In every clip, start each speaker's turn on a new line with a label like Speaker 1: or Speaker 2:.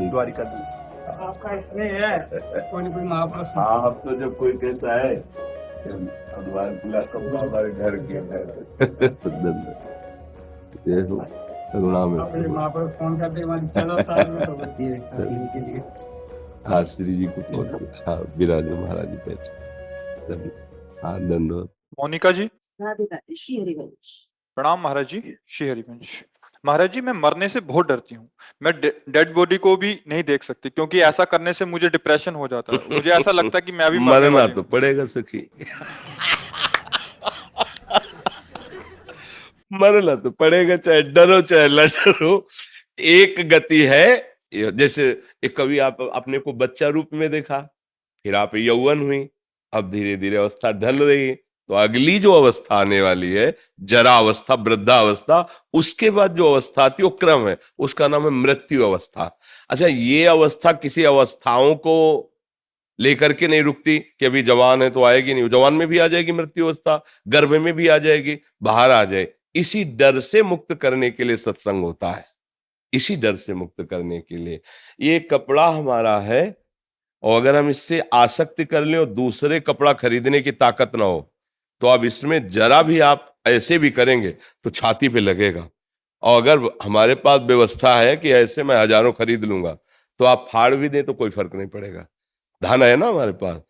Speaker 1: द्वारिकाधीश।
Speaker 2: आपका स्नेह है, कोई न कोई महापुरुष।
Speaker 1: हाँ, अब तो जब कोई कहता है कि भगवान किला कपड़ा हमारे घर के ये हो करुणा में
Speaker 2: अपने महापुरुष फोन करते हैं, 14 साल में तो होती है के लिए।
Speaker 1: हाँ, श्री जी को फोन हाँ विराज महाराज जी पहचान। हाँ धन्यवाद।
Speaker 3: मोनिका जी
Speaker 4: श्री हरिवंश।
Speaker 3: प्रणाम महाराज जी। श्री हरिवंश। महाराज जी, मैं मरने से बहुत डरती हूँ। मैं डेड बॉडी को भी नहीं देख सकती, क्योंकि ऐसा करने से मुझे डिप्रेशन हो जाता है। मुझे ऐसा लगता है कि मैं अभी मरने
Speaker 1: मरना
Speaker 3: वाली
Speaker 1: तो
Speaker 3: हूँ।
Speaker 1: पड़ेगा सखी। मरना तो पड़ेगा, चाहे डरो चाहे न डरो। एक गति है, जैसे एक कभी आप अपने को बच्चा रूप में देखा, फिर आप यौवन हुई, अब धीरे धीरे अवस्था ढल रही, तो अगली जो अवस्था आने वाली है, जरा अवस्था, वृद्धावस्था, उसके बाद जो अवस्था आती है वो क्रम है, उसका नाम है मृत्यु अवस्था। अच्छा, ये अवस्था किसी अवस्थाओं को लेकर के नहीं रुकती कि अभी जवान है तो आएगी नहीं, जवान में भी आ जाएगी मृत्यु अवस्था, गर्भ में भी आ जाएगी, बाहर आ जाए। इसी डर से मुक्त करने के लिए सत्संग होता है, इसी डर से मुक्त करने के लिए। ये कपड़ा हमारा है, और अगर हम इससे आसक्ति कर लें और दूसरे कपड़ा खरीदने की ताकत ना हो, तो अब इसमें जरा भी आप ऐसे भी करेंगे तो छाती पे लगेगा। और अगर हमारे पास व्यवस्था है कि ऐसे मैं हजारों खरीद लूंगा, तो आप फाड़ भी दें तो कोई फर्क नहीं पड़ेगा, धन है ना हमारे पास।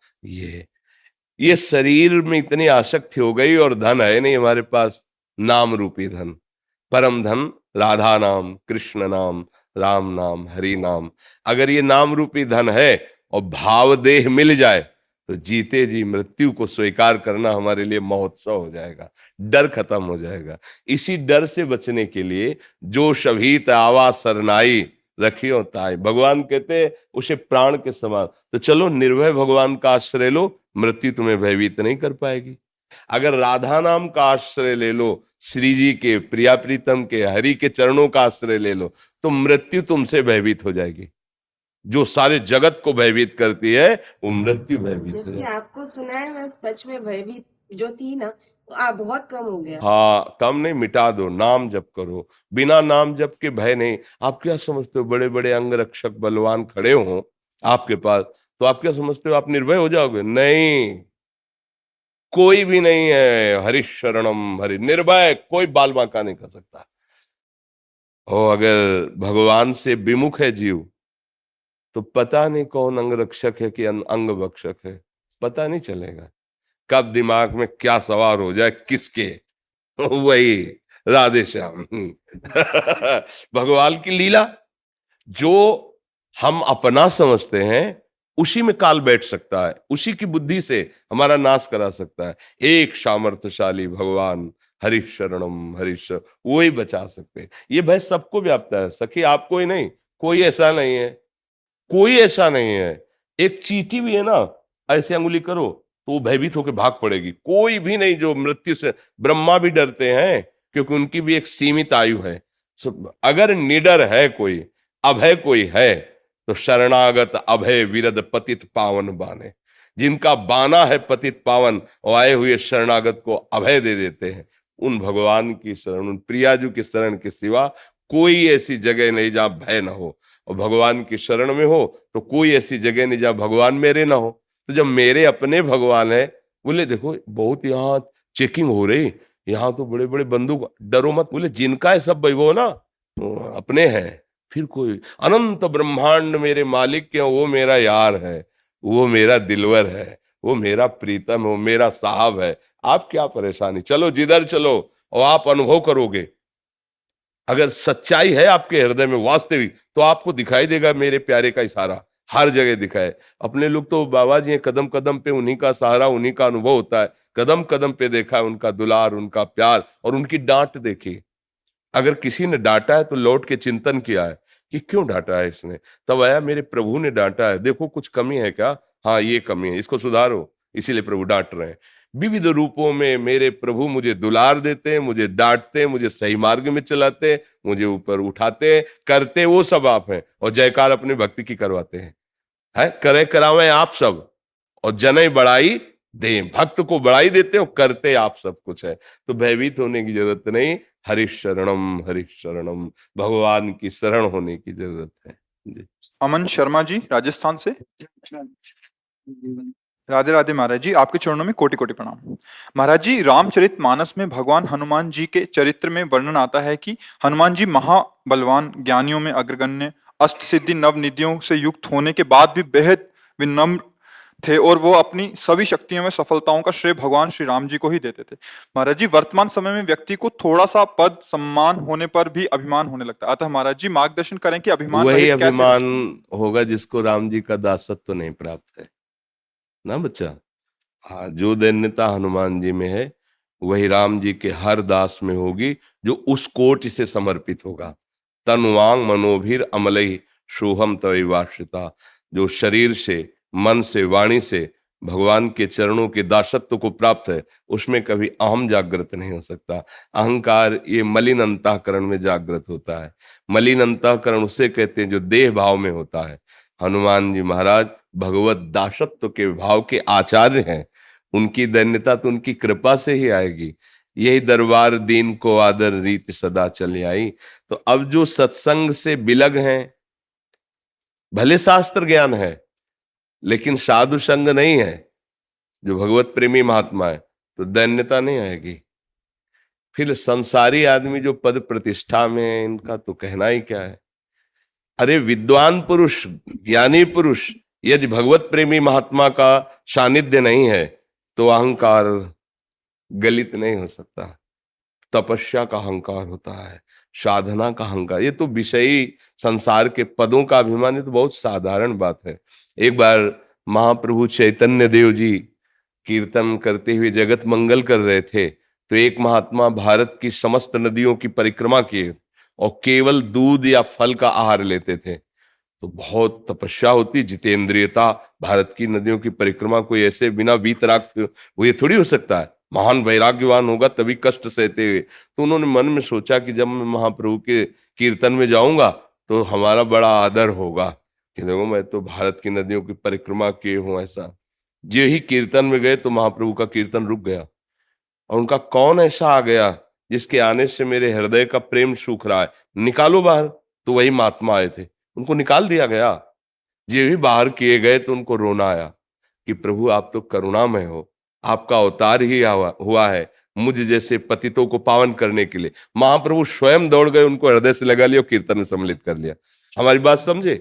Speaker 1: ये शरीर में इतनी आसक्ति हो गई, और धन है नहीं हमारे पास, नाम रूपी धन, परम धन राधा नाम, कृष्ण नाम, राम नाम, हरि नाम। अगर ये नाम रूपी धन है और भाव देह मिल जाए, तो जीते जी मृत्यु को स्वीकार करना हमारे लिए महोत्सव हो जाएगा, डर खत्म हो जाएगा। इसी डर से बचने के लिए जो शभीत आवा सरनाई रखियो ताई, भगवान कहते उसे प्राण के समान। तो चलो निर्भय भगवान का आश्रय लो, मृत्यु तुम्हें भयभीत नहीं कर पाएगी। अगर राधा नाम का आश्रय ले लो, श्री जी के, प्रिया प्रीतम के, हरि के चरणों का आश्रय ले लो, तो मृत्यु तुमसे भयभीत हो जाएगी। जो सारे जगत को भयभीत करती है, वो मृत्यु भयभीत है।
Speaker 4: जैसे आपको सुना है, मैं सच में भयभीत जो थी ना, तो आप बहुत कम हो गया।
Speaker 1: हाँ, कम नहीं, मिटा दो, नाम जप करो, बिना नाम जप के भय नहीं। आप क्या समझते हो, बड़े बड़े अंग रक्षक बलवान खड़े हो आपके पास, तो आप क्या समझते हो आप निर्भय हो जाओगे? नहीं, कोई भी नहीं है। हरि शरणम हरि, निर्भय कोई बाल बांका नहीं कर सकता। और अगर भगवान से विमुख है जीव, तो पता नहीं कौन अंग रक्षक है कि अंग भक्षक है, पता नहीं चलेगा। कब दिमाग में क्या सवार हो जाए किसके, वही राधे श्याम। भगवान की लीला, जो हम अपना समझते हैं उसी में काल बैठ सकता है, उसी की बुद्धि से हमारा नाश करा सकता है। एक सामर्थ्यशाली भगवान हरि शरणम हरीश, वो ही बचा सकते हैं। ये भय सबको व्याप्त है सखी, आपको ही नहीं, कोई ऐसा नहीं है, कोई ऐसा नहीं है। एक चींटी भी है ना, ऐसे अंगुली करो तो वो भयभीत होकर भाग पड़ेगी। कोई भी नहीं जो मृत्यु से, ब्रह्मा भी डरते हैं क्योंकि उनकी भी एक सीमित आयु है। अगर निडर है कोई, अभय कोई है, तो शरणागत अभय विरद पतित पावन बाने। जिनका बाना है पतित पावन, और आए हुए शरणागत को अभय दे देते हैं। उन भगवान की शरण, उन प्रियाजू की शरण के सिवा कोई ऐसी जगह नहीं जहां भय ना हो। और भगवान की शरण में हो तो कोई ऐसी जगह नहीं जहां भगवान मेरे ना हो। तो जब मेरे अपने भगवान है, बोले देखो बहुत यहाँ चेकिंग हो रही, यहाँ तो बड़े बड़े बंदूक, डरो मत। बोले जिनका है सब वैभव ना, तो अपने हैं, फिर कोई अनंत ब्रह्मांड मेरे मालिक के, वो मेरा यार है, वो मेरा दिलवर है, वो मेरा प्रीतम है, वो मेरा साहब है। आप क्या परेशानी, चलो जिधर चलो, और आप अनुभव करोगे। अगर सच्चाई है आपके हृदय में वास्तविक, तो आपको दिखाई देगा मेरे प्यारे का इशारा, हर जगह दिखाए। अपने लोग तो बाबा जी कदम कदम पे उन्हीं का सहारा, उन्हीं का अनुभव होता है। कदम कदम पे देखा है उनका दुलार, उनका प्यार, और उनकी डांट देखी। अगर किसी ने डांटा है तो लौट के चिंतन किया है कि क्यों डांटा है इसने, तब आया मेरे प्रभु ने डांटा है, देखो कुछ कमी है क्या, हाँ ये कमी है, इसको सुधारो, इसीलिए प्रभु डांट रहे हैं। विविध रूपों में मेरे प्रभु मुझे दुलार देते हैं, मुझे डांटते हैं, मुझे सही मार्ग में चलाते हैं, मुझे ऊपर उठाते हैं, करते वो सब आप हैं, और जयकार अपने भक्ति की करवाते हैं। है करे करावे आप सब, और जनय बढ़ाई दे, भक्त को बढ़ाई देते हो, करते आप सब कुछ है। तो भयभीत होने की जरूरत नहीं, हरिशरणम, भगवान की शरण होने की जरूरत है जी।
Speaker 3: अमन शर्मा जी राजस्थान से। राधे राधे महाराज जी, आपके चरणों में कोटि कोटि प्रणाम। महाराज जी, रामचरितमानस में भगवान हनुमान जी के चरित्र में वर्णन आता है कि हनुमान जी महाबलवान, ज्ञानियों में अग्रगण्य, अष्ट सिद्धि नव निधियों से युक्त होने के बाद भी बेहद विनम्र थे और वो अपनी सभी शक्तियों में सफलताओं का श्रेय भगवान श्री राम जी को ही देते थे। महाराज जी, वर्तमान समय में व्यक्ति को थोड़ा सा पद सम्मान होने पर भी अभिमान होने लगता है। अतः महाराज जी मार्गदर्शन करें कि अभिमान
Speaker 1: वही
Speaker 3: रहित कैसे
Speaker 1: अभिमान
Speaker 3: बचें?
Speaker 1: होगा जिसको राम जी का दासत्व नहीं प्राप्त है ना बच्चा। हाँ, जो दैन्यता हनुमान जी में है वही राम जी के हर दास में होगी जो उस कोट से समर्पित होगा। तनुवांग मनोभीर अमलई सोहम तवैवाश्रिता, जो शरीर से, मन से, वाणी से भगवान के चरणों के दासत्व को प्राप्त है, उसमें कभी अहम जागृत नहीं हो सकता। अहंकार ये मलिन अंतःकरण में जागृत होता है। मलिन अंतःकरण उसे कहते हैं जो देह भाव में होता है। हनुमान जी महाराज भगवत दासत्व के भाव के आचार्य हैं। उनकी दैन्यता तो उनकी कृपा से ही आएगी। यही दरबार दीन को आदर रीत सदा चली आई। तो अब जो सत्संग से बिलग हैं, भले शास्त्र ज्ञान है लेकिन साधु संग नहीं है, जो भगवत प्रेमी महात्मा है, तो दैन्यता नहीं आएगी। फिर संसारी आदमी जो पद प्रतिष्ठा में है, इनका तो कहना ही क्या है। अरे विद्वान पुरुष, ज्ञानी पुरुष यदि भगवत प्रेमी महात्मा का सानिध्य नहीं है तो अहंकार गलित नहीं हो सकता। तपस्या का अहंकार होता है, साधना का अहंकार। ये तो विषयी संसार के पदों का अभिमान, ये तो बहुत साधारण बात है। एक बार महाप्रभु चैतन्य देव जी कीर्तन करते हुए जगत मंगल कर रहे थे, तो एक महात्मा भारत की समस्त नदियों की परिक्रमा किए और केवल दूध या फल का आहार लेते थे। तो बहुत तपस्या होती, जितेंद्रियता। भारत की नदियों की परिक्रमा कोई ऐसे बिना वीतराग वो ये थोड़ी हो सकता है। महान वैराग्यवान होगा तभी कष्ट सहते हुए। तो उन्होंने मन में सोचा कि जब मैं महाप्रभु के कीर्तन में जाऊंगा तो हमारा बड़ा आदर होगा कि देखो मैं तो भारत की नदियों की परिक्रमा किए हूं ऐसा। जो ही कीर्तन में गए तो महाप्रभु का कीर्तन रुक गया और उनका कौन ऐसा आ गया जिसके आने से मेरे हृदय का प्रेम सूख रहा है, निकालो बाहर। तो वही महात्मा आए थे, उनको निकाल दिया गया। ये भी बाहर किए गए तो उनको रोना आया कि प्रभु आप तो करुणामय हो, आपका अवतार ही हुआ है मुझ जैसे पतितों को पावन करने के लिए। महाप्रभु स्वयं दौड़ गए, उनको हृदय से लगा लिया, कीर्तन में सम्मिलित कर लिया। हमारी बात समझे।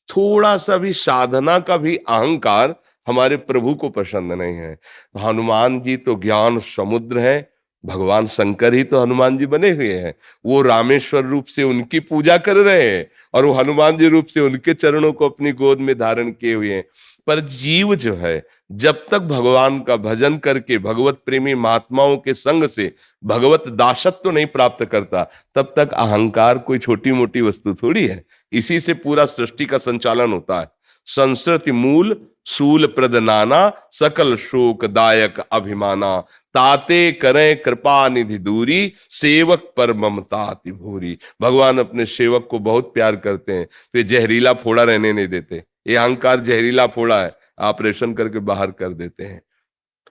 Speaker 1: थोड़ा सा भी साधना का भी अहंकार हमारे प्रभु को पसंद नहीं है। हनुमान जी तो ज्ञान समुद्र है, भगवान शंकर ही तो हनुमान जी बने हुए हैं। वो रामेश्वर रूप से उनकी पूजा कर रहे हैं और वो हनुमान जी रूप से उनके चरणों को अपनी गोद में धारण किए हुए हैं। पर जीव जो है, जब तक भगवान का भजन करके भगवत प्रेमी महात्माओं के संग से भगवत दासत्व तो नहीं प्राप्त करता, तब तक अहंकार कोई छोटी मोटी वस्तु थोड़ी है। इसी से पूरा सृष्टि का संचालन होता है। संस्कृति मूल शूल प्रदनाना, सकल शोक दायक अभिमाना, ताते करें कृपा निधि दूरी, सेवक पर ममता अति भूरी। भगवान अपने सेवक को बहुत प्यार करते हैं, तो जहरीला फोड़ा रहने नहीं देते। ये अहंकार जहरीला फोड़ा है, ऑपरेशन करके बाहर कर देते हैं।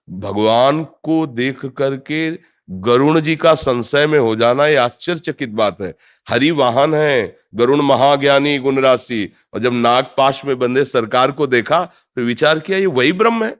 Speaker 1: भगवान को देख करके गरुण जी का संशय में हो जाना ये आश्चर्यचकित बात है। हरि वाहन है, गरुण महाज्ञानी गुण राशि, और जब नाग पाश में बंधे सरकार को देखा तो विचार किया ये वही ब्रह्म है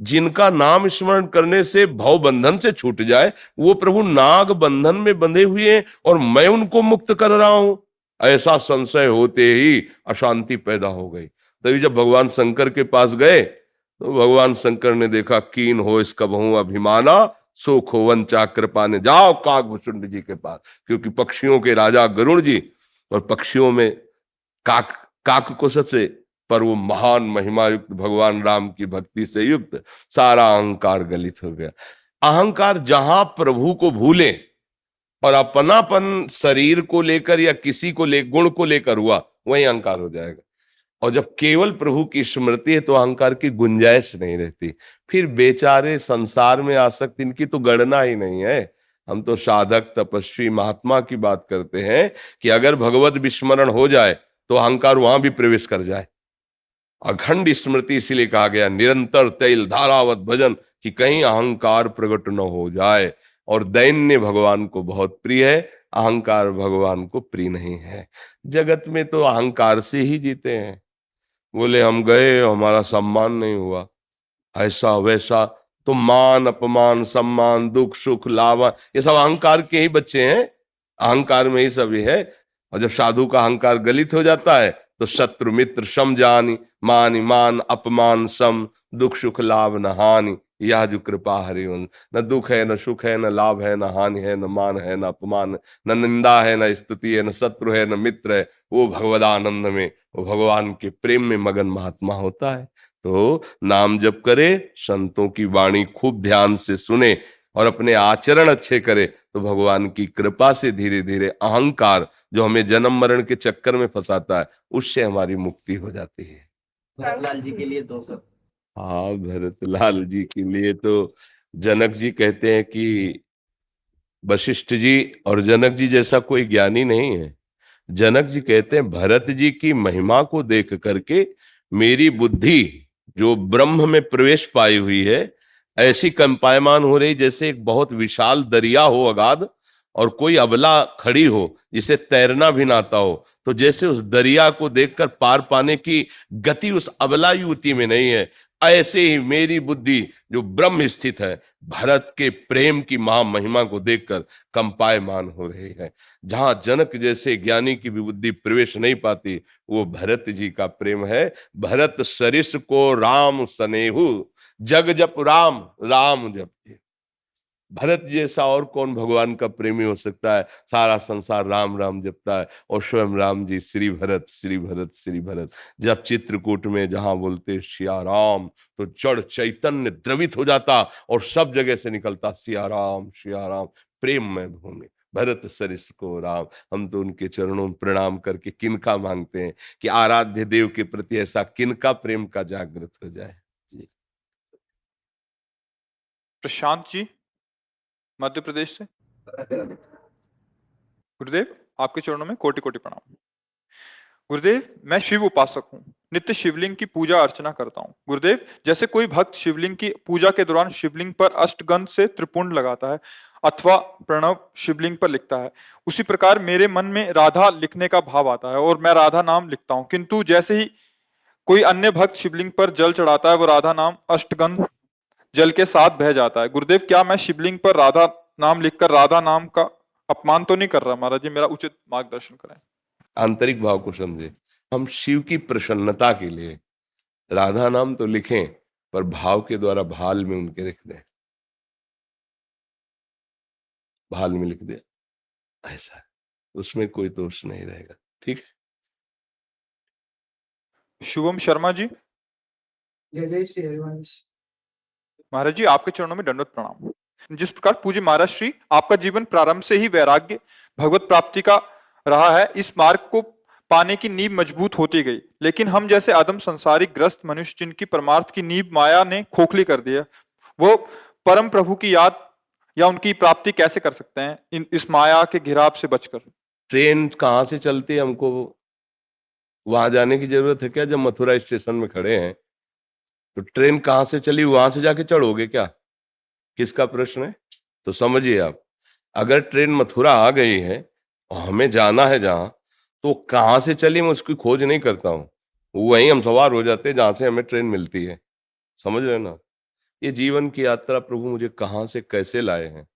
Speaker 1: जिनका नाम स्मरण करने से भव बंधन से छूट जाए। वो प्रभु नाग बंधन में बंधे हुए हैं और मैं उनको मुक्त कर रहा हूं। ऐसा संशय होते ही अशांति पैदा हो गई। तभी जब भगवान शंकर के पास गए तो भगवान शंकर ने देखा, कीन हो इसका बहु अभिमाना, सो खोवन कृपा ने, जाओ काकभूषुंड जी के पास। क्योंकि पक्षियों के राजा गरुड़ जी, और पक्षियों में काक को सबसे, पर वो महान महिमा युक्त भगवान राम की भक्ति से युक्त, सारा अहंकार गलित हो गया। अहंकार जहां प्रभु को भूले और अपनापन शरीर को लेकर या किसी को ले गुण को लेकर हुआ, वही अहंकार हो जाएगा। और जब केवल प्रभु की स्मृति है तो अहंकार की गुंजाइश नहीं रहती। फिर बेचारे संसार में आसक्त, इनकी तो गणना ही नहीं है। हम तो साधक तपस्वी महात्मा की बात करते हैं कि अगर भगवत विस्मरण हो जाए तो अहंकार वहां भी प्रवेश कर जाए। अखंड स्मृति इसीलिए कहा गया निरंतर तैल धारावत भजन, कि कहीं अहंकार प्रकट न हो जाए। और दैन्य भगवान को बहुत प्रिय है, अहंकार भगवान को प्रिय नहीं है। जगत में तो अहंकार से ही जीते हैं। बोले हम गए, हमारा सम्मान नहीं हुआ, ऐसा वैसा, तो मान अपमान सम्मान दुख सुख लाभ ये सब अहंकार के ही बच्चे हैं, अहंकार में ही सब ये है। और जब साधु का अहंकार गलित हो जाता है तो शत्रु मित्र सम जानी, मान मान अपमान सम, दुख सुख लाभ न हानि, यह जो कृपा हरिवंश। न दुख है न सुख है न लाभ है न हानि है, न मान है न अपमान, न निंदा है न स्तुति है, न शत्रु है न मित्र है, वो भगवदानंद में, वो भगवान के प्रेम में मगन महात्मा होता है। तो नाम जप करे, संतों की वाणी खूब ध्यान से सुने और अपने आचरण अच्छे करे, तो भगवान की कृपा से धीरे धीरे अहंकार जो हमें जन्म मरण के चक्कर में फंसाता है, उससे हमारी मुक्ति हो जाती है।
Speaker 2: भरतलाल जी के लिए 2 शब्द।
Speaker 1: हाँ, भरतलाल जी के लिए तो जनक जी कहते हैं कि वशिष्ठ जी और जनक जी जैसा कोई ज्ञानी नहीं है। जनक जी कहते हैं भरत जी की महिमा को देख करके मेरी बुद्धि जो ब्रह्म में प्रवेश पाई हुई है, ऐसी कंपायमान हो रही जैसे एक बहुत विशाल दरिया हो अगाध, और कोई अबला खड़ी हो जिसे तैरना भी ना आता हो, तो जैसे उस दरिया को देखकर पार पाने की गति उस अबला युवती में नहीं है, ऐसे ही मेरी बुद्धि जो ब्रह्म स्थित है, भरत के प्रेम की महामहिमा को देखकर कंपायमान हो रही है। जहां जनक जैसे ज्ञानी की भी बुद्धि प्रवेश नहीं पाती, वो भरत जी का प्रेम है। भरत सरिस को राम सनेहु, जग जप राम राम जप। भरत जैसा और कौन भगवान का प्रेमी हो सकता है। सारा संसार राम राम जपता है और स्वयं राम जी श्री भरत श्री भरत श्री भरत। जब चित्रकूट में जहां बोलते सिया राम, तो जड़ चैतन्य द्रवित हो जाता और सब जगह से निकलता सिया राम प्रेम में भूमि। भरत सरिस को राम। हम तो उनके चरणों में प्रणाम करके किनका मांगते हैं कि आराध्य देव के प्रति ऐसा किनका प्रेम का जागृत हो जाए। जी।
Speaker 3: प्रशांत जी मध्य प्रदेश से। गुरुदेव आपके चरणों में कोटि कोटि प्रणाम। गुरुदेव मैं शिव उपासक हूँ, नित्य शिवलिंग की पूजा अर्चना करता हूँ। गुरुदेव जैसे कोई भक्त शिवलिंग की पूजा के दौरान शिवलिंग पर अष्टगंध से त्रिपुंड लगाता है अथवा प्रणव शिवलिंग पर लिखता है, उसी प्रकार मेरे मन में राधा लिखने का भाव आता है और मैं राधा नाम लिखता हूँ। किंतु जैसे ही कोई अन्य भक्त शिवलिंग पर जल चढ़ाता है वो राधा नाम अष्टगंध जल के साथ बह जाता है। गुरुदेव क्या मैं शिवलिंग पर राधा नाम लिखकर राधा नाम का अपमान तो नहीं कर रहा? महाराज जी मेरा उचित मार्गदर्शन करें।
Speaker 1: आंतरिक भाव को समझे। हम शिव की प्रसन्नता के लिए राधा नाम तो लिखें, पर भाव के द्वारा भाल में उनके लिख दें, भाल में लिख दे, ऐसा उसमें कोई दोष नहीं रहेगा। ठीक है।
Speaker 3: शुभम शर्मा जी।
Speaker 2: जय जय श्री हरिवंश।
Speaker 3: महाराज जी आपके चरणों में दंडवत प्रणाम। जिस प्रकार पूज्य महाराज श्री आपका जीवन प्रारंभ से ही वैराग्य भगवत प्राप्ति का रहा है, इस मार्ग को पाने की नींव मजबूत होती गई, लेकिन हम जैसे आदम संसारिक ग्रस्त मनुष्य जिनकी परमार्थ की नींव माया ने खोखली कर दिया, वो परम प्रभु की याद या उनकी प्राप्ति कैसे कर सकते हैं इस माया के घिराव से बचकर?
Speaker 1: ट्रेन कहाँ से चलती है, हमको वहां जाने की जरूरत है क्या? जब मथुरा स्टेशन में खड़े हैं तो ट्रेन कहाँ से चली, वहां से जाके चढ़ोगे क्या? किसका प्रश्न है? तो समझिए आप, अगर ट्रेन मथुरा आ गई है और हमें जाना है जहां, तो कहाँ से चली मैं उसकी खोज नहीं करता हूँ, वहीं हम सवार हो जाते हैं जहां से हमें ट्रेन मिलती है। समझ रहे हैं ना? ये जीवन की यात्रा प्रभु मुझे कहाँ से कैसे लाए हैं।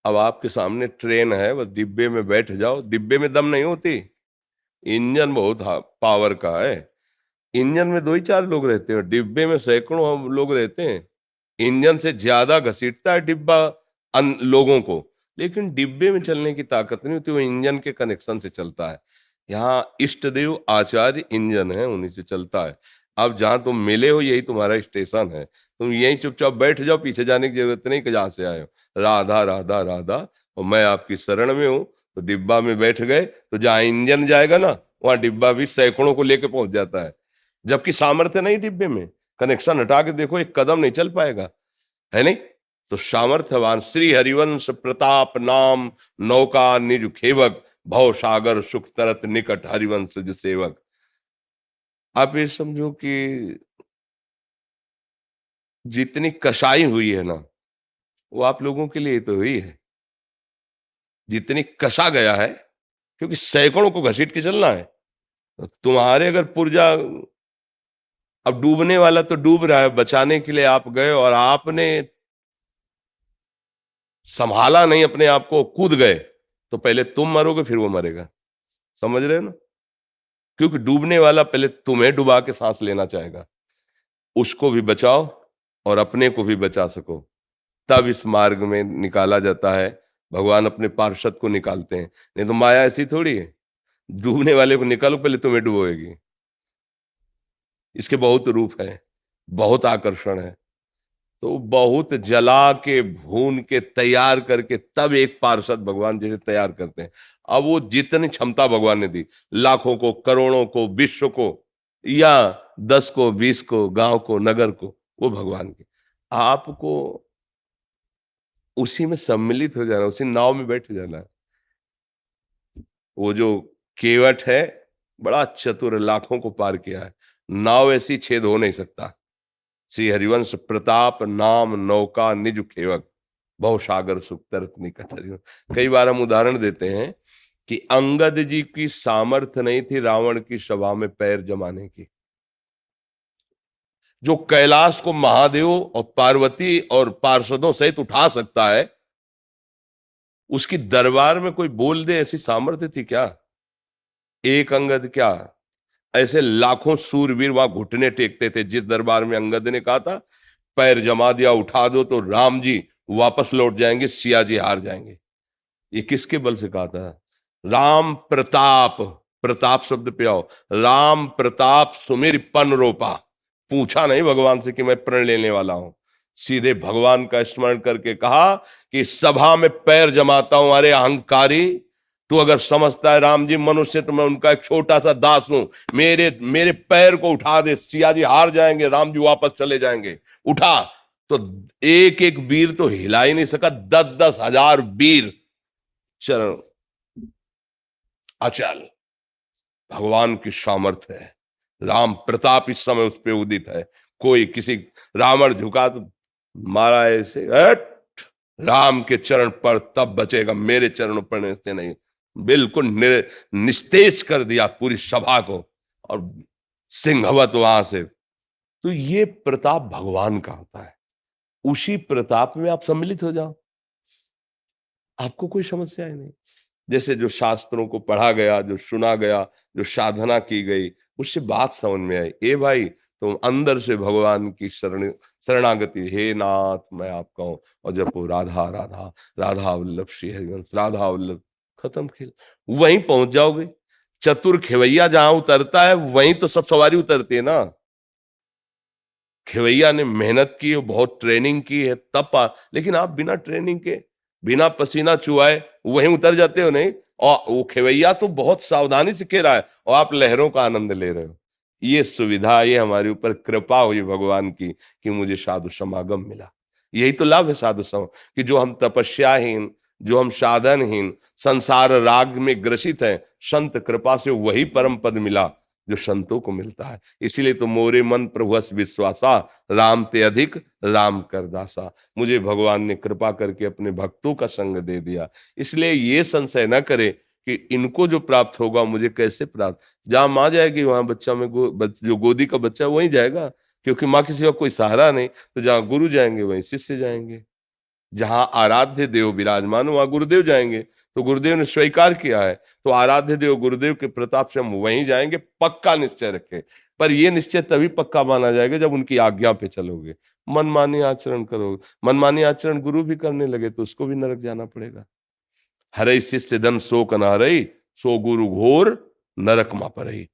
Speaker 1: अब आपके सामने ट्रेन है, बस डिब्बे में बैठ जाओ। डिब्बे में दम नहीं होती, इंजन बहुत पावर का है। इंजन में 2 ही 4 लोग रहते हैं, डिब्बे में सैकड़ों हम लोग रहते हैं। इंजन से ज्यादा घसीटता है डिब्बा लोगों को, लेकिन डिब्बे में चलने की ताकत नहीं होती, वो इंजन के कनेक्शन से चलता है। यहाँ इष्ट देव आचार्य इंजन है, उन्हीं से चलता है। अब जहां तुम मिले हो यही तुम्हारा स्टेशन है, तुम यहीं चुपचाप बैठ जाओ, पीछे जाने की जरूरत नहीं कि जहां से आए हो। राधा राधा राधा और मैं आपकी शरण में हूँ, तो डिब्बा में बैठ गए तो जहां इंजन जाएगा ना, वहां डिब्बा भी सैकड़ों को लेके पहुंच जाता है। जबकि सामर्थ्य नहीं डिब्बे में, कनेक्शन हटा के देखो, एक कदम नहीं चल पाएगा, है नहीं? तो सामर्थ्यवान श्री हरिवंश प्रताप नाम, नौका निज खेवक, भव सागर सुख तरत निकट हरिवंश जो सेवक। आप ये समझो कि जितनी कसाई हुई है ना, वो आप लोगों के लिए तो हुई है, जितनी कसा गया है, क्योंकि सैकड़ों को घसीट के चलना है। तो तुम्हारे अगर पुर्जा, अब डूबने वाला तो डूब रहा है, बचाने के लिए आप गए और आपने संभाला नहीं अपने आप को, कूद गए, तो पहले तुम मरोगे फिर वो मरेगा। समझ रहे हो ना? क्योंकि डूबने वाला पहले तुम्हें डुबा के सांस लेना चाहेगा। उसको भी बचाओ और अपने को भी बचा सको, तब इस मार्ग में निकाला जाता है। भगवान अपने पार्षद को निकालते हैं, नहीं तो माया ऐसी थोड़ी है, डूबने वाले को निकालो पहले तुम्हें डुबोएगी। इसके बहुत रूप है, बहुत आकर्षण है। तो बहुत जला के भून के तैयार करके तब एक पार्षद भगवान जैसे तैयार करते हैं। अब वो जितनी क्षमता भगवान ने दी, लाखों को, करोड़ों को, विश्व को, या 10 को, 20 को, गांव को, नगर को, वो भगवान की। आपको उसी में सम्मिलित हो जाना, उसी नाव में बैठ जाना है। वो जो केवट है बड़ा चतुर, लाखों को पार किया है, नाव ऐसी छेद हो नहीं सकता। श्री हरिवंश प्रताप नाम नौका निज खेवक, बहु सागर सुख तरत निकट हरिवंश। कई बार हम उदाहरण देते हैं कि अंगद जी की सामर्थ्य नहीं थी रावण की सभा में पैर जमाने की। जो कैलाश को महादेव और पार्वती और पार्षदों सहित उठा सकता है, उसकी दरबार में कोई बोल दे ऐसी सामर्थ्य थी क्या? एक अंगद क्या, ऐसे लाखों सूरवीर वहां घुटने टेकते थे। जिस दरबार में अंगद ने कहा था पैर जमा दिया, उठा दो तो राम जी वापस लौट जाएंगे, सिया जी हार जाएंगे, ये किसके बल से कहा था? राम प्रताप, प्रताप शब्द पे आओ, राम प्रताप सुमिर पन रोपा। पूछा नहीं भगवान से कि मैं प्रण लेने वाला हूं, सीधे भगवान का स्मरण करके कहा कि सभा में पैर जमाता हूं। अरे अहंकारी, तू अगर समझता है राम जी मनुष्य तो मैं उनका एक छोटा सा दास हूं, मेरे मेरे पैर को उठा दे, सिया जी हार जाएंगे, राम जी वापस चले जाएंगे। उठा तो एक एक वीर तो हिला ही नहीं सका, 10-10 हजार वीर चरण अचल। भगवान की सामर्थ्य है, राम प्रताप इस समय उस पे उदित है। कोई किसी रावण झुका तो मारा ऐसे, हट, राम के चरण पर तब बचेगा, मेरे चरणों पर से नहीं। बिल्कुल निस्तेज कर दिया पूरी सभा को और सिंहवत वहां से। तो ये प्रताप भगवान का होता है, उसी प्रताप में आप सम्मिलित हो जाओ, आपको कोई समस्या ही नहीं। जैसे जो शास्त्रों को पढ़ा गया, जो सुना गया, जो साधना की गई, उससे बात समझ में आई। ए भाई, तुम अंदर से भगवान की शरणागति, हे नाथ मैं आपका हूं, और जपो राधा राधा, राधा वल्लभ श्री हरिवंश, राधा वल्लभ, खत्म खेल। वहीं पहुंच जाओगे। चतुर खेवैया जहां उतरता है वहीं तो सब सवारी उतरती है ना। खेवैया ने मेहनत की, बहुत ट्रेनिंग की है तब लेकिन आप बिना ट्रेनिंग के, बिना पसीना चुहाए वहीं उतर जाते हो नहीं। और वो खेवैया तो बहुत सावधानी से खेल रहा है और आप लहरों का आनंद ले रहे हो। ये सुविधा, ये हमारे ऊपर कृपा हुई भगवान की कि मुझे साधु समागम मिला। यही तो लाभ है साधु समागम, कि जो हम तपस्याहीन, जो हम साधनहीन, संसार राग में ग्रसित हैं, संत कृपा से वही परम पद मिला जो संतों को मिलता है। इसीलिए तो मोरे मन प्रभुस विश्वासा, राम ते अधिक राम कर दासा। मुझे भगवान ने कृपा करके अपने भक्तों का संग दे दिया, इसलिए ये संशय न करे कि इनको जो प्राप्त होगा मुझे कैसे प्राप्त। जहां माँ जाएगी वहां बच्चा में जो गोदी का बच्चा वहीं जाएगा, क्योंकि माँ के सिवा कोई सहारा नहीं। तो जहां गुरु जाएंगे वहीं शिष्य जाएंगे, जहां आराध्य देव विराजमान वहां गुरुदेव जाएंगे। तो गुरुदेव ने स्वीकार किया है, तो आराध्य देव गुरुदेव के प्रताप से हम वहीं जाएंगे, पक्का निश्चय रखें। पर यह निश्चय तभी पक्का माना जाएगा जब उनकी आज्ञा पे चलोगे, मनमानी आचरण करोगे। मनमानी आचरण गुरु भी करने लगे तो उसको भी नरक जाना पड़ेगा। हरे शिष्य धन शोक न हरई, सो गुरु घोर नरक मा परई।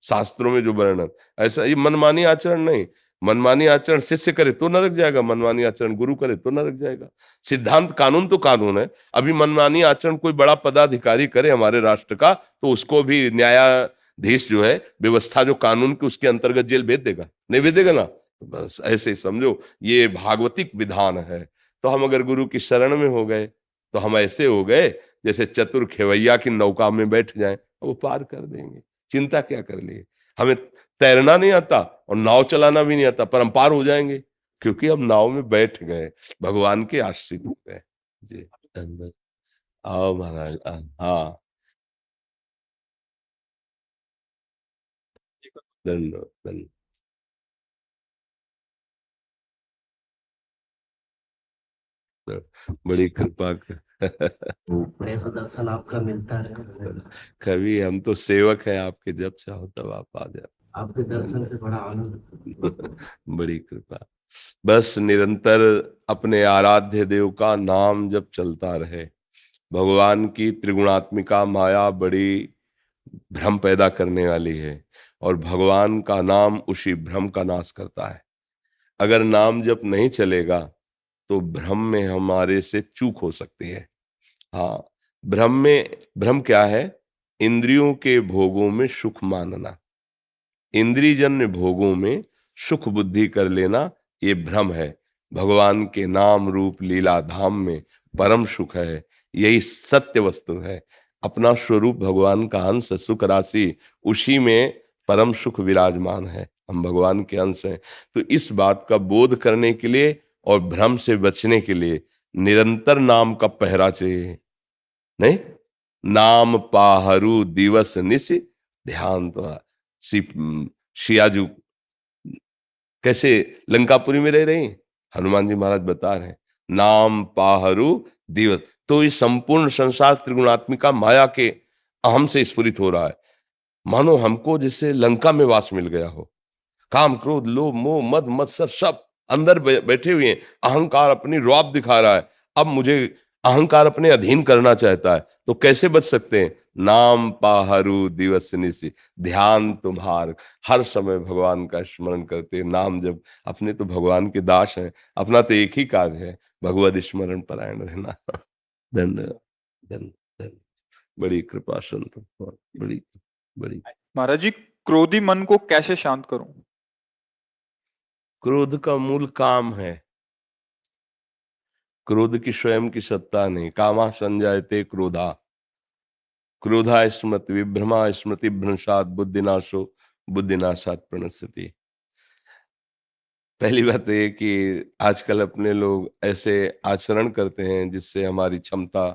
Speaker 1: शास्त्रों में जो वर्णन, ऐसा ये मनमानी आचरण नहीं। मनमानी आचरण शिष्य करे तो नरक जाएगा, मनमानी आचरण गुरु करे तो नरक जाएगा। सिद्धांत कानून तो कानून है। अभी मनमानी आचरण कोई बड़ा पदाधिकारी करे हमारे राष्ट्र का, तो उसको भी न्यायाधीश जो है, व्यवस्था जो कानून की, उसके अंतर्गत जेल भेज देगा? नहीं भेज देगा ना। तो बस ऐसे ही समझो, ये भागवतिक विधान है। तो हम अगर गुरु की शरण में हो गए तो हम ऐसे हो गए जैसे चतुर खेवैया की नौका में बैठ जाएं, वो पार कर देंगे। चिंता क्या कर लिए? हमें तैरना नहीं आता और नाव चलाना भी नहीं आता, पर हम पार हो जाएंगे। क्योंकि हम नाव में बैठ गए, भगवान के आश्रित हो गए। जी, धन्यवाद। आओ महाराज। हाँ, धन्यवाद, धन्यवाद। बड़ी कृपा
Speaker 5: प्रेम दर्शन आपका मिलता है।
Speaker 1: कभी हम तो सेवक हैं आपके, जब चाहो तब आप आ जाओ।
Speaker 5: आपके दर्शन से बड़ा आनंद।
Speaker 1: बड़ी कृपा। बस निरंतर अपने आराध्य देव का नाम जब चलता रहे। भगवान की त्रिगुणात्मिका माया बड़ी भ्रम पैदा करने वाली है, और भगवान का नाम उसी भ्रम का नाश करता है। अगर नाम जब नहीं चलेगा तो भ्रम में हमारे से चूक हो सकती है। हाँ, भ्रम क्या है? इंद्रियों के भोगों में सुख मानना, इंद्रियजन्य भोगों में सुख बुद्धि कर लेना, ये भ्रम है। भगवान के नाम रूप लीला धाम में परम सुख है, यही सत्य वस्तु है। अपना स्वरूप भगवान का अंश, सुख राशि, उसी में परम सुख विराजमान है। हम भगवान के अंश हैं। तो इस बात का बोध करने के लिए और भ्रम से बचने के लिए निरंतर नाम का पहरा चाहिए। नहीं, नाम पाहरू दिवस निश ध्यान। तो शियाजू कैसे लंकापुरी में रह रही, हनुमान जी महाराज बता रहे हैं, नाम पाहरू दिवस। तो ये संपूर्ण संसार त्रिगुणात्मिका माया के अहम से स्फुरित हो रहा है। मानो हमको जैसे लंका में वास मिल गया हो। काम क्रोध लोभ मोह मद मत्सर सब अंदर बैठे हुए हैं। अहंकार अपनी रौब दिखा रहा है। अब मुझे अहंकार अपने अधीन करना चाहता है, तो कैसे बच सकते हैं? नाम पाहरू दिवस निशि, ध्यान तुम्हार। हर समय भगवान का स्मरण करते, नाम जब। अपने तो भगवान के दास हैं, अपना तो एक ही कार्य है, भगवद स्मरण परायण रहना। धन्यवाद, धन्यवाद। बड़ी कृपा संत, बड़ी बड़ी।
Speaker 3: महाराज जी, क्रोधी मन को कैसे शांत करूं?
Speaker 1: क्रोध का मूल काम है। क्रोध की स्वयं की सत्ता नहीं। कामा संजायते क्रोधा, क्रोधा स्मृति विभ्रमा स्मृति भ्रंशात बुद्धिनाशो बुद्धिनाशात प्रणश्यति। पहली बात तो ये कि आजकल अपने लोग ऐसे आचरण करते हैं जिससे हमारी क्षमता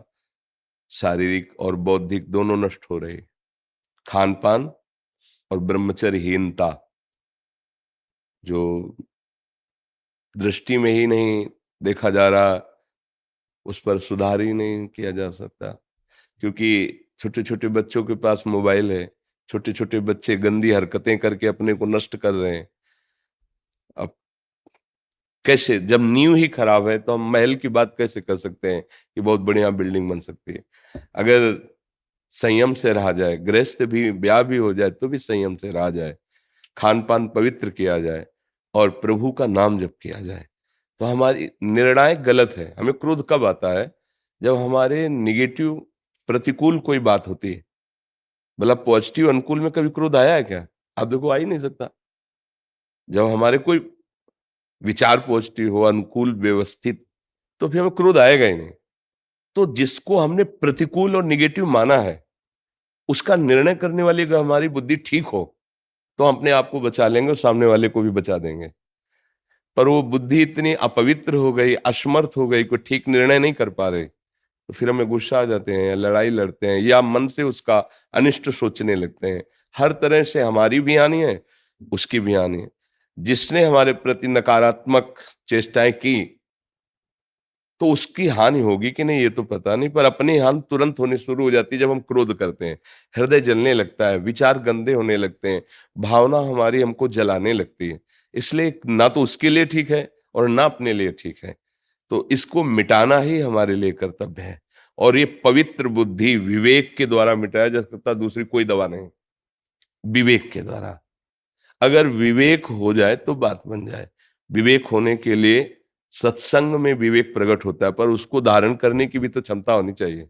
Speaker 1: शारीरिक और बौद्धिक दोनों नष्ट हो रही। खान पान और ब्रह्मचर्यहीनता, जो दृष्टि में ही नहीं देखा जा रहा, उस पर सुधार ही नहीं किया जा सकता। क्योंकि छोटे छोटे बच्चों के पास मोबाइल है, छोटे छोटे बच्चे गंदी हरकतें करके अपने को नष्ट कर रहे हैं। अब कैसे, जब नींव ही खराब है तो हम महल की बात कैसे कर सकते हैं कि बहुत बढ़िया बिल्डिंग बन सकती है? अगर संयम से रहा जाए, गृहस्थ भी ब्याह भी हो जाए तो भी संयम से रहा जाए, खान पान पवित्र किया जाए और प्रभु का नाम जप किया जाए, तो हमारी निर्णायक गलत है। हमें क्रोध कब आता है? जब हमारे निगेटिव प्रतिकूल कोई बात होती है। मतलब पॉजिटिव अनुकूल में कभी क्रोध आया है क्या? आप देखो, आ ही नहीं सकता। जब हमारे कोई विचार पॉजिटिव हो, अनुकूल, व्यवस्थित, तो फिर हमें क्रोध आएगा ही नहीं। तो जिसको हमने प्रतिकूल और निगेटिव माना है, उसका निर्णय करने वाली अगर हमारी बुद्धि ठीक हो तो हम अपने आप को बचा लेंगे और सामने वाले को भी बचा देंगे। पर वो बुद्धि इतनी अपवित्र हो गई, असमर्थ हो गई, कोई ठीक निर्णय नहीं कर पा रहे, तो फिर हमें गुस्सा आ जाते हैं, लड़ाई लड़ते हैं, या मन से उसका अनिष्ट सोचने लगते हैं। हर तरह से हमारी भी हानि है, उसकी भी हानि है। जिसने हमारे प्रति नकारात्मक चेष्टाएं की तो उसकी हानि होगी कि नहीं ये तो पता नहीं, पर अपनी हानि तुरंत होने शुरू हो जाती है जब हम क्रोध करते हैं। हृदय जलने लगता है, विचार गंदे होने लगते हैं, भावना हमारी हमको जलाने लगती है। इसलिए ना तो उसके लिए ठीक है और ना अपने लिए ठीक है। तो इसको मिटाना ही हमारे लिए कर्तव्य है, और ये पवित्र बुद्धि विवेक के द्वारा मिटाया जा सकता, दूसरी कोई दवा नहीं। विवेक के द्वारा अगर विवेक हो जाए तो बात बन जाए। विवेक होने के लिए सत्संग में विवेक प्रकट होता है, पर उसको धारण करने की भी तो क्षमता होनी चाहिए।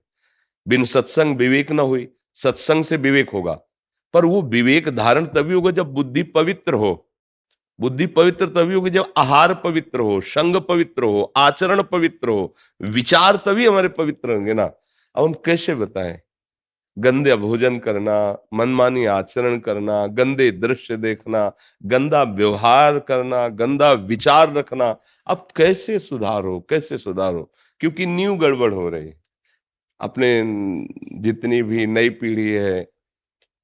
Speaker 1: बिन सत्संग विवेक ना हुई, सत्संग से विवेक होगा, पर वो विवेक धारण तभी होगा जब बुद्धि पवित्र हो। बुद्धि पवित्र तभी होगी जब आहार पवित्र हो, संग पवित्र हो, आचरण पवित्र हो, विचार तभी हमारे पवित्र होंगे ना। अब हम कैसे बताएं? गंदे भोजन करना, मनमानी आचरण करना, गंदे दृश्य देखना, गंदा व्यवहार करना, गंदा विचार रखना, अब कैसे सुधारो, कैसे सुधारो? क्योंकि नींव गड़बड़ हो रही है। अपने जितनी भी नई पीढ़ी है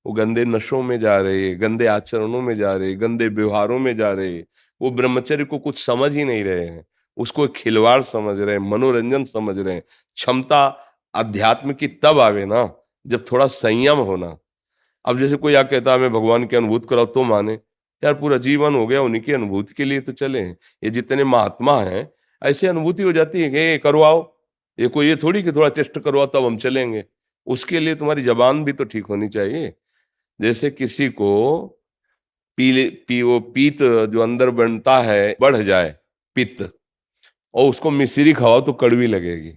Speaker 1: वो गंदे नशों में जा रही है, गंदे आचरणों में जा रही है, गंदे व्यवहारों में जा रही है। वो ब्रह्मचर्य को कुछ समझ ही नहीं रहे हैं, उसको एक खिलवाड़ समझ रहे हैं, मनोरंजन समझ रहे हैं। क्षमता अध्यात्म की तब आवे ना जब थोड़ा संयम होना। अब जैसे कोई या कहता है मैं भगवान की अनुभूति कराओ तो माने, यार पूरा जीवन हो गया उन्हीं की अनुभूति के लिए तो चले हैं। ये जितने महात्मा हैं ऐसी अनुभूति हो जाती है कि ये करवाओ, ये कोई ये थोड़ी कि थोड़ा टेस्ट करवाओ तब हम चलेंगे। उसके लिए तुम्हारी जबान भी तो ठीक होनी चाहिए। जैसे किसी को वो पीत जो अंदर बनता है बढ़ जाए, पित्त, और उसको मिश्री खाओ तो कड़वी लगेगी,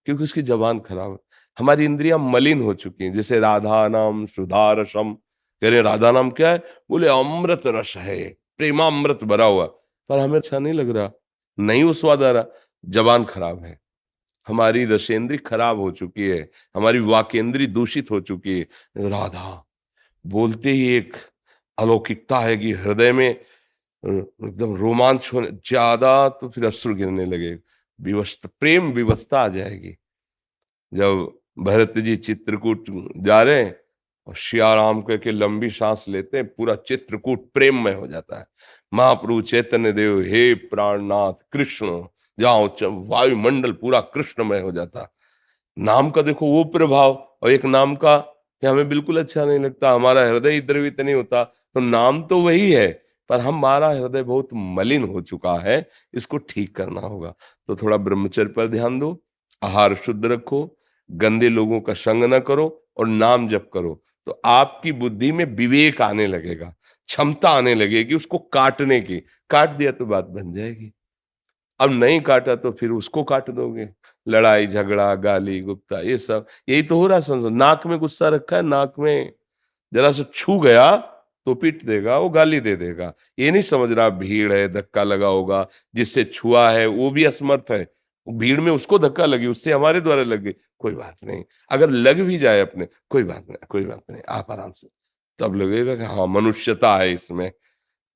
Speaker 1: क्योंकि उसकी जबान खराब है। हमारी इंद्रियां मलिन हो चुकी हैं। जैसे राधा नाम सुधा रसम, कह रहे राधा नाम क्या है? बोले अमृत रस है, प्रेमामृत भरा हुआ, पर हमें अच्छा नहीं लग रहा, नहीं वो स्वाद आ रहा, जबान खराब है। हमारी रसेंद्री खराब हो चुकी है, हमारी वाकेंद्री दूषित हो चुकी है। राधा बोलते ही एक अलौकिकता है कि हृदय में एकदम रोमांच होने ज्यादा, तो फिर अश्रु गिरने लगे, विवश प्रेम विवशता आ जाएगी। जब भरत जी चित्रकूट जा रहे हैं और सियाराम कह के लंबी सांस लेते हैं, पूरा चित्रकूट प्रेम में हो जाता है। महाप्रभु चैतन्य देव हे प्राणनाथ कृष्ण, जाओ वायुमंडल पूरा कृष्णमय हो जाता। नाम का देखो वो प्रभाव, और एक नाम का कि हमें बिल्कुल अच्छा नहीं लगता, हमारा हृदय द्रवित नहीं होता। तो नाम तो वही है, पर हमारा हृदय बहुत मलिन हो चुका है, इसको ठीक करना होगा। तो थोड़ा ब्रह्मचर्य पर ध्यान दो, आहार शुद्ध रखो, गंदे लोगों का संग न करो और नाम जप करो। तो आपकी बुद्धि में विवेक आने लगेगा, क्षमता आने लगेगी उसको काटने की। काट दिया तो बात बन जाएगी, अब नहीं काटा तो फिर उसको काट दोगे। लड़ाई झगड़ा गाली गुप्ता ये सब यही तो हो रहा है। संसार नाक में गुस्सा रखा है, नाक में जरा से छू गया तो पीट देगा, वो गाली दे देगा। ये नहीं समझ रहा भीड़ है, धक्का लगा होगा, जिससे छुआ है वो भी असमर्थ है, भीड़ में उसको धक्का लगी, उससे हमारे द्वारा लगे, कोई बात नहीं। अगर लग भी जाए अपने, कोई बात नहीं, कोई बात नहीं, आप आराम से, तब लगेगा कि हाँ मनुष्यता है इसमें।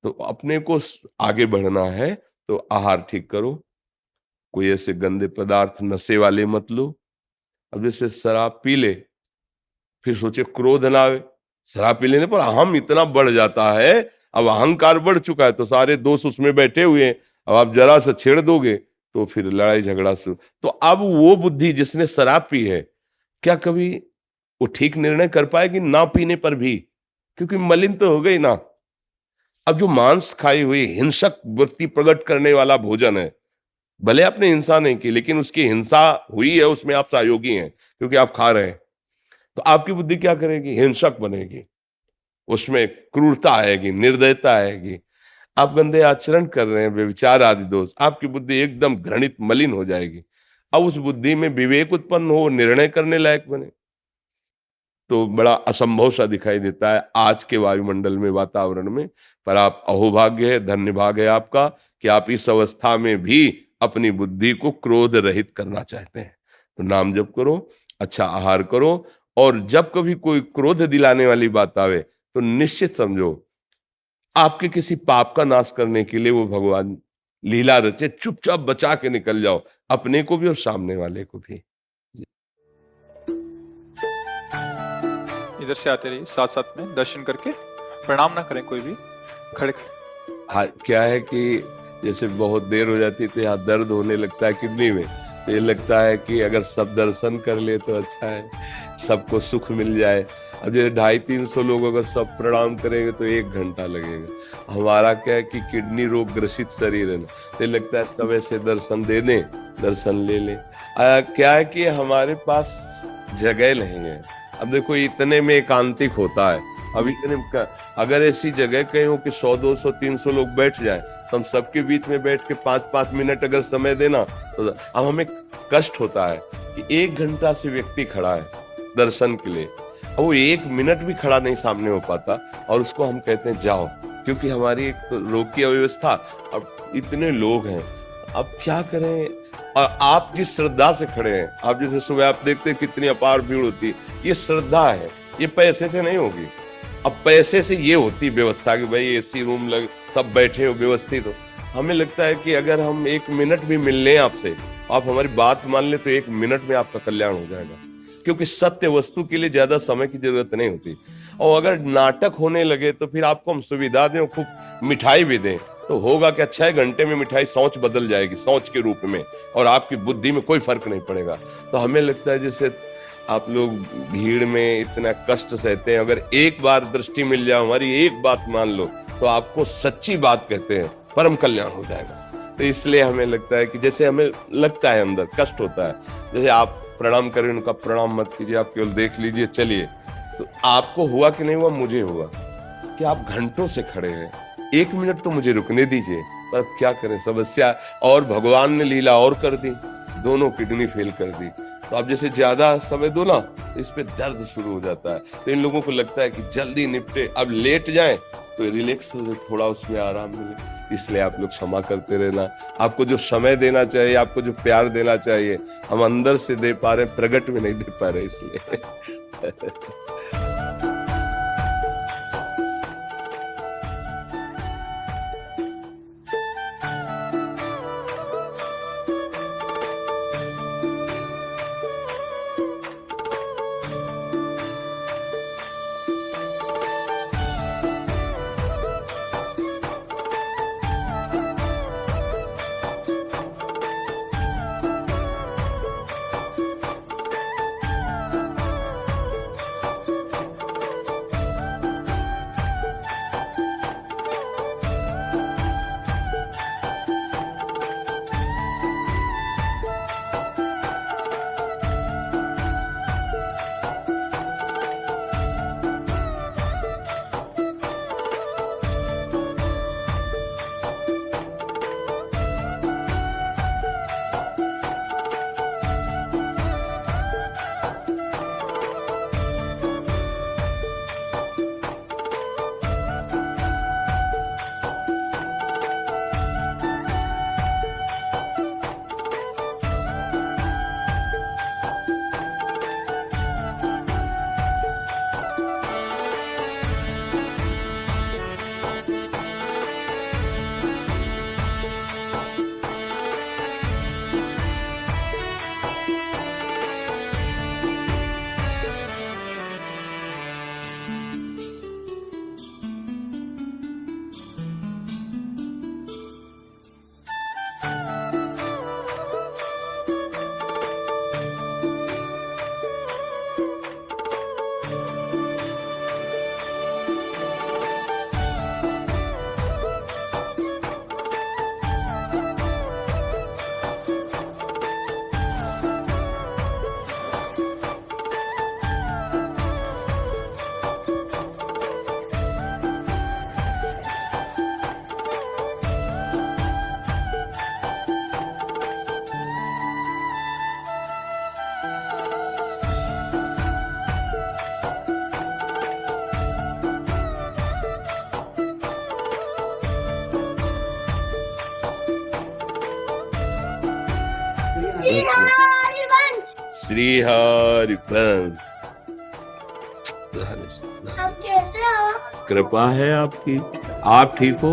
Speaker 1: तो अपने को आगे बढ़ना है तो आहार ठीक करो, कोई ऐसे गंदे पदार्थ नशे वाले मत लो। अब जैसे शराब पी ले, फिर सोचे क्रोध ना आवे, शराब पी लेने पर अहम इतना बढ़ जाता है, अब अहंकार बढ़ चुका है, तो सारे दोस्त उसमें बैठे हुए हैं, अब आप जरा सा छेड़ दोगे तो फिर लड़ाई झगड़ा शुरू। तो अब वो बुद्धि जिसने शराब पी है, क्या कभी वो ठीक निर्णय कर पाएगी ना पीने पर भी? क्योंकि मलिन तो हो गई ना। अब जो मांस खाई हुई हिंसक वृत्ति प्रकट करने वाला भोजन है, भले आपने हिंसा नहीं की, लेकिन उसकी हिंसा हुई है, उसमें आप सहयोगी हैं क्योंकि आप खा रहे हैं। तो आपकी बुद्धि क्या करेगी? हिंसक बनेगी, उसमें क्रूरता आएगी, निर्दयता आएगी। आप गंदे आचरण कर रहे हैं, व्यभिचार आदि दोष, आपकी बुद्धि एकदम घृणित मलिन हो जाएगी। अब उस बुद्धि में विवेक उत्पन्न हो, निर्णय करने लायक बने, तो बड़ा असंभव सा दिखाई देता है आज के वायुमंडल में, वातावरण में। पर आप अहोभाग्य है, धन्य भाग है आपका कि आप इस अवस्था में भी अपनी बुद्धि को क्रोध रहित करना चाहते हैं। तो नाम जप करो, अच्छा आहार करो, और जब कभी कोई क्रोध दिलाने वाली बात आवे तो निश्चित समझो आपके किसी पाप का नाश करने के लिए वो भगवान लीला रचे। चुपचाप बचा के निकल जाओ, अपने को भी और सामने वाले को भी।
Speaker 3: इधर से आते रहिए, साथ साथ में दर्शन करके प्रणाम ना करें कोई भी, खड़े।
Speaker 1: हाँ, क्या है कि जैसे बहुत देर हो जाती है तो यहाँ दर्द होने लगता है किडनी में, तो ये लगता है कि अगर सब दर्शन कर ले तो अच्छा है, सबको सुख मिल जाए। अब जैसे 250-300 लोग अगर सब प्रणाम करेंगे तो 1 घंटा लगेगा। हमारा क्या है कि किडनी रोग ग्रसित शरीर है ना, तो लगता है सब ऐसे दर्शन दे दें, दर्शन ले लें। क्या है कि हमारे पास जगह नहीं है। अब देखो इतने में एकांतिक होता है, अब इतने अगर ऐसी जगह कहीं हो कि 100, 200, 300 लोग बैठ जाए, तो हम सबके बीच में बैठ के 5-5 मिनट अगर समय देना, तो अब हमें कष्ट होता है कि 1 घंटा से व्यक्ति खड़ा है दर्शन के लिए, अब वो 1 मिनट भी खड़ा नहीं सामने हो पाता, और उसको हम कहते हैं जाओ, क्योंकि हमारी एक तो रोग की अव्यवस्था। अब इतने लोग हैं, अब क्या करें? और आप जिस श्रद्धा से खड़े हैं, आप जैसे सुबह आप देखते हैं कितनी अपार भीड़ होती है, ये श्रद्धा है, ये पैसे से नहीं होगी। अब पैसे से ये होती व्यवस्था कि भाई एसी रूम लग, सब बैठे हो व्यवस्थित हो। हमें लगता है कि अगर हम 1 मिनट भी मिल लें आपसे, आप हमारी बात मान ले, तो 1 मिनट में आपका कल्याण हो जाएगा, क्योंकि सत्य वस्तु के लिए ज्यादा समय की जरूरत नहीं होती। और अगर नाटक होने लगे तो फिर आपको हम सुविधा दें, खूब मिठाई भी दें, तो होगा क्या 6 घंटे में मिठाई सोच बदल जाएगी, सोच के रूप में, और आपकी बुद्धि में कोई फर्क नहीं पड़ेगा। तो हमें लगता है जैसे आप लोग भीड़ में इतना कष्ट सहते हैं, अगर एक बार दृष्टि मिल जाए, हमारी एक बात मान लो, तो आपको सच्ची बात कहते हैं, परम कल्याण हो जाएगा। तो इसलिए हमें लगता है कि जैसे हमें लगता है अंदर कष्ट होता है, जैसे आप प्रणाम करें, उनका प्रणाम मत कीजिए, आप केवल देख लीजिए, चलिए। तो आपको हुआ कि नहीं हुआ, मुझे हुआ कि आप घंटों से खड़े हैं, 1 मिनट तो मुझे रुकने दीजिए, पर क्या करें, समस्या और भगवान ने लीला और कर दी, दोनों किडनी फेल कर दी। तो आप जैसे ज्यादा समय दो ना, तो इस पे दर्द शुरू हो जाता है। तो इन लोगों को लगता है कि जल्दी निपटे, अब लेट जाएं तो रिलैक्स हो जाए, थोड़ा उसमें आराम मिले। इसलिए आप लोग क्षमा करते रहना। आपको जो समय देना चाहिए, आपको जो प्यार देना चाहिए, हम अंदर से दे पा रहे, प्रगट में नहीं दे पा रहे, इसलिए श्री हरि वंश।
Speaker 6: आप कैसे हो?
Speaker 1: कृपा है आपकी। आप ठीक हो?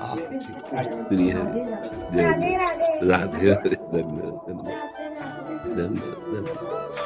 Speaker 1: आप ठीक हो? श्री हरि
Speaker 6: राधे राधे।
Speaker 1: राधे राधे। धन्यवाद धन्यवाद धन्यवाद।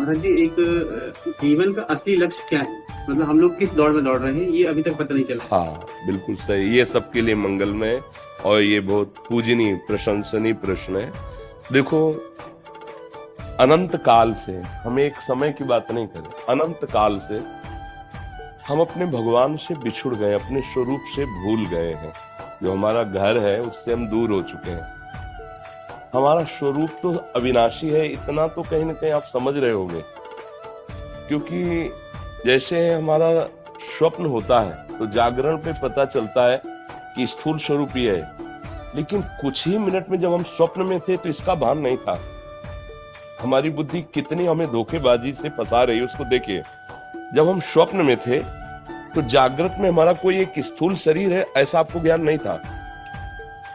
Speaker 2: महाराज जी, एक जीवन का असली लक्ष्य क्या है? मतलब हम लोग किस दौड़ में दौड़ रहे हैं, ये अभी तक पता नहीं चला।
Speaker 1: हाँ, बिल्कुल सही। ये सबके लिए मंगलमय है और ये बहुत पूजनीय प्रशंसनीय प्रश्न है। देखो, अनंत काल से, हम एक समय की बात नहीं करें, अनंत काल से हम अपने भगवान से बिछुड़ गए, अपने स्वरूप से भूल गए हैं। जो हमारा घर है उससे हम दूर हो चुके हैं। हमारा स्वरूप तो अविनाशी है, इतना तो कहीं ना कहीं आप समझ रहे होंगे। क्योंकि जैसे हमारा स्वप्न होता है तो जागरण पे पता चलता है कि स्थूल स्वरूप ही है, लेकिन कुछ ही मिनट में जब हम स्वप्न में थे तो इसका भान नहीं था। हमारी बुद्धि कितनी हमें धोखेबाजी से फंसा रही है उसको देखिए। जब हम स्वप्न में थे तो जागृत में हमारा कोई एक स्थूल शरीर है ऐसा आपको ज्ञान नहीं था।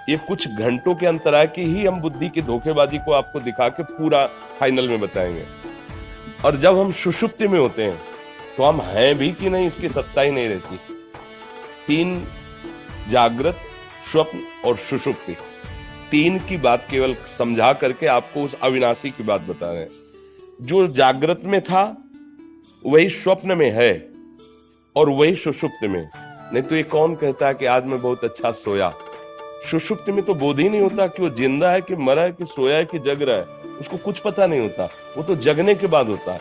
Speaker 1: ये कुछ घंटों के अंतराल की ही हम बुद्धि की धोखेबाजी को आपको दिखा के पूरा फाइनल में बताएंगे। और जब हम सुषुप्ति में होते हैं तो हम हैं भी कि नहीं इसकी सत्ता ही नहीं रहती। 3 जागृत, स्वप्न और सुषुप्ति, 3 की बात केवल समझा करके आपको उस अविनाशी की बात बता रहे हैं। जो जागृत में था वही स्वप्न में है और वही सुषुप्ति में। नहीं तो ये कौन कहता है कि आज मैं बहुत अच्छा सोया। सुषुप्ति में तो बोध ही नहीं होता कि वो जिंदा है कि मरा है कि सोया है कि जग रहा है, उसको कुछ पता नहीं होता। वो तो जगने के बाद होता है।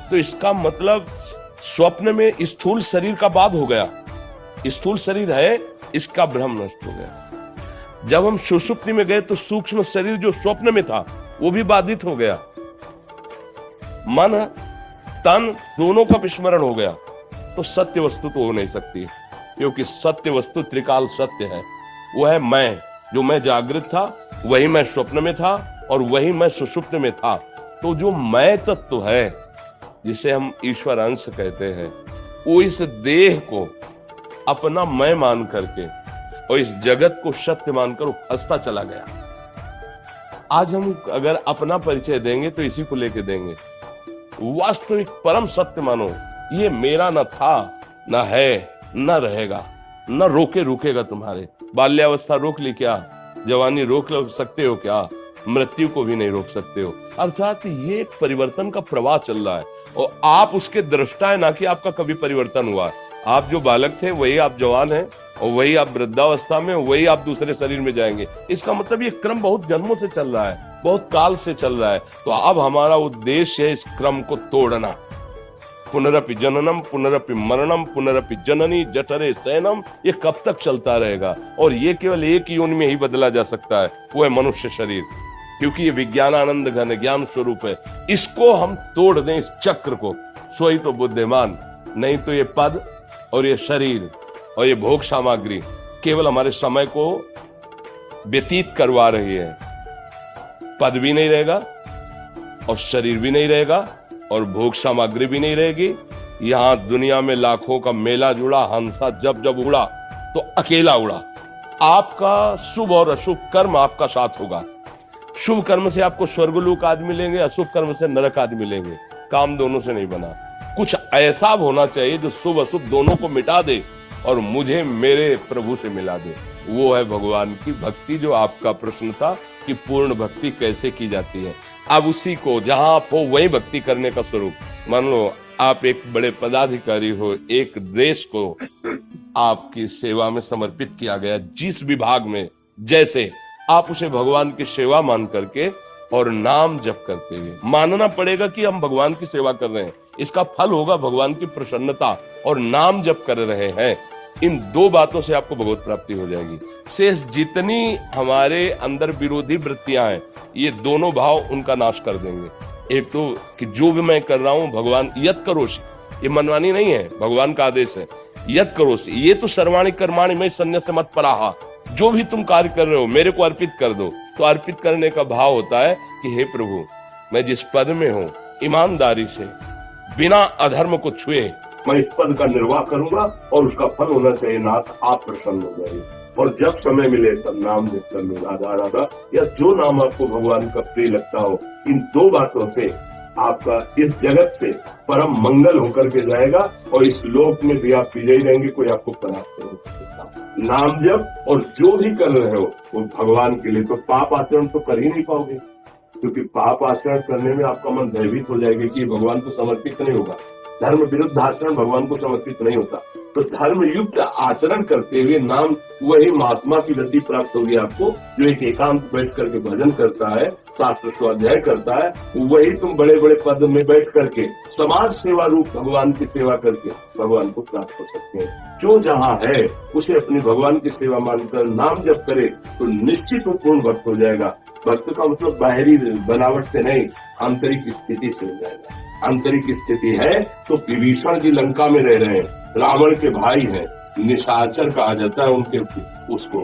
Speaker 1: तो इसका मतलब स्वप्न में स्थूल शरीर का बाद हो गया। स्थूल शरीर है, इसका भ्रम नष्ट हो गया। जब हम सुषुप्ति में गए तो सूक्ष्म शरीर जो स्वप्न में था वो भी बाधित हो गया। मन तन दोनों का विस्मरण हो गया। तो सत्य वस्तु तो हो नहीं सकती, क्योंकि सत्य वस्तु त्रिकाल सत्य है। वो है मैं, जो मैं जागृत था वही मैं स्वप्न में था और वही मैं सुषुप्त में था। तो जो मैं तत्व है जिसे हम ईश्वर अंश कहते हैं, वो इस देह को अपना मैं मान करके और इस जगत को सत्य मानकर फंसता चला गया। आज हम अगर अपना परिचय देंगे तो इसी को लेके देंगे। वास्तविक परम सत्य मानो, ये मेरा न था, न है, न रहेगा, न रोके रुकेगा। तुम्हारे बाल्यावस्था रोक ली क्या? जवानी रोक सकते हो क्या? मृत्यु को भी नहीं रोक सकते हो। अर्थात ये एक परिवर्तन का प्रवाह चल रहा है और आप उसके दृष्टा है, ना कि आपका कभी परिवर्तन हुआ। आप जो बालक थे वही आप जवान हैं और वही आप वृद्धावस्था में, वही आप दूसरे शरीर में जाएंगे। इसका मतलब ये क्रम बहुत जन्मों से चल रहा है, बहुत काल से चल रहा है। तो अब हमारा उद्देश्य है इस क्रम को तोड़ना। पुनरपि जननम पुनरपि मरणम पुनरपि जननी जठरे शयनम, ये कब तक चलता रहेगा? और ये केवल एक योनि में ही बदला जा सकता है, वो है मनुष्य शरीर। क्योंकि ये विज्ञानानंद घन ज्ञान स्वरूप है। इसको हम तोड़ दें, इस चक्र को, सोई तो बुद्धिमान। नहीं तो ये पद और ये शरीर और ये भोग सामग्री केवल हमारे समय को व्यतीत करवा रही है। पद भी नहीं रहेगा और शरीर भी नहीं रहेगा और भोग सामग्री भी नहीं रहेगी। यहां दुनिया में लाखों का मेला जुड़ा, हंसा जब जब उड़ा तो अकेला उड़ा। आपका शुभ और अशुभ कर्म आपका साथ होगा। शुभ कर्म से आपको स्वर्गलोक आदि मिलेंगे, अशुभ कर्म से नरक आदि मिलेंगे। काम दोनों से नहीं बना। कुछ ऐसा होना चाहिए जो शुभ अशुभ दोनों को मिटा दे और मुझे मेरे प्रभु से मिला दे। वो है भगवान की भक्ति, जो आपका प्रश्न था कि पूर्ण भक्ति कैसे की जाती है। अब उसी को जहां आप हो वही भक्ति करने का स्वरूप। मान लो आप एक बड़े पदाधिकारी हो, एक देश को आपकी सेवा में समर्पित किया गया, जिस विभाग में जैसे आप उसे भगवान की सेवा मान करके और नाम जप करते हुए मानना पड़ेगा कि हम भगवान की सेवा कर रहे हैं। इसका फल होगा भगवान की प्रसन्नता, और नाम जप कर रहे हैं। इन 2 बातों से आपको भगवत प्राप्ति हो जाएगी। शेष जितनी हमारे अंदर विरोधी वृत्तियां हैं, ये दोनों भाव उनका नाश कर देंगे। एक तो कि जो भी मैं कर रहा हूं भगवान यत करोषि, ये मनमानी नहीं है, भगवान का आदेश है। यत करोषि, ये तो सर्वाणि कर्माणि मयि सन्न्यस्य मत्पराः, जो भी तुम कार्य कर रहे हो मेरे को अर्पित कर दो। तो अर्पित करने का भाव होता है कि हे प्रभु, मैं जिस पद में हूं ईमानदारी से बिना अधर्म को छुए मैं इस पद का निर्वाह करूंगा और उसका फल होना चाहिए नाथ, आप प्रसन्न हो जाइए। और जब समय मिले तब नाम जप कर लो, राधा राधा, या जो नाम आपको भगवान का प्रिय लगता हो। इन 2 बातों से आपका इस जगत से परम मंगल होकर के जाएगा और इस लोक में भी आप विजयी रहेंगे, कोई आपको परास्त नहीं कर सकता। नाम जप और जो भी कर रहे हो वो भगवान के लिए। तो पाप आचरण तो कर ही नहीं पाओगे, क्योंकि पाप आचरण करने में आपका मन भयभीत हो जाएगा कि ये भगवान को समर्पित नहीं होगा। धर्म विरुद्ध आचरण भगवान को समर्पित नहीं होता। तो धर्म युक्त आचरण करते हुए नाम वही महात्मा की गति प्राप्त होगी आपको, जो एक एकांत बैठ करके भजन करता है, शास्त्र स्वाध्याय करता है। वही तुम बड़े बड़े पद में बैठ करके समाज सेवा रूप भगवान की सेवा करके भगवान को प्राप्त हो सकते हैं। जो जहाँ है उसे अपनी भगवान की सेवा मानकर नाम जप करे तो निश्चित पूर्ण भक्त हो जाएगा। भक्त का मतलब बाहरी बनावट से नहीं, आंतरिक स्थिति से हो जाएगा। आंतरिक स्थिति है तो विभीषण जी लंका में रह रहे हैं, रावण के भाई हैं, निशाचर कहा जाता है उनके उसको,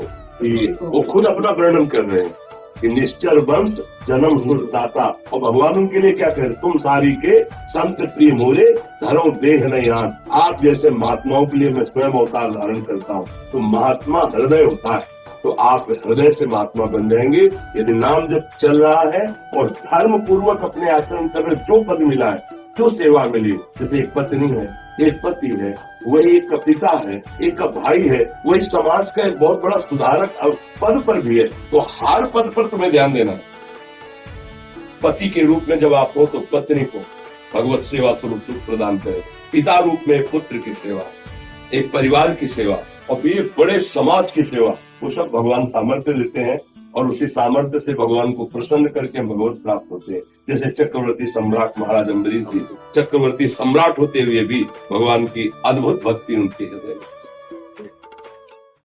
Speaker 1: वो खुद अपना वर्णन कर रहे हैं कि निश्चर वंश जन्म सुरदाता, और भगवान उनके लिए क्या कह रहे, तुम सारी के संत प्रिय मोरे धरो देह नहीं आन। आप जैसे महात्माओं के लिए मैं स्वयं अवतार धारण करता हूँ। तो महात्मा हृदय होता है, तो आप हृदय से महात्मा बन जाएंगे यदि नाम जब चल रहा है और धर्म पूर्वक अपने आचरण कर रहे। जो पद मिला है, जो सेवा मिली, जैसे एक पत्नी है, एक पति है, वही एक का पिता है, एक का भाई है, वही समाज का एक बहुत बड़ा सुधारक पद पर भी है। तो हर पद पर तुम्हें ध्यान देना है। पति के रूप में जब आप हो तो पत्नी को भगवत सेवा स्वरूप सुख प्रदान करे, पिता रूप में पुत्र की सेवा, एक परिवार की सेवा और ये बड़े समाज की सेवा, वो सब भगवान सामर्थ्य देते हैं और उसी सामर्थ्य से भगवान को प्रसन्न करके हम भगवत प्राप्त होते हैं। जैसे चक्रवर्ती सम्राट महाराज अम्बरीश जी चक्रवर्ती सम्राट होते हुए भी भगवान की अद्भुत भक्ति उनके हृदय में।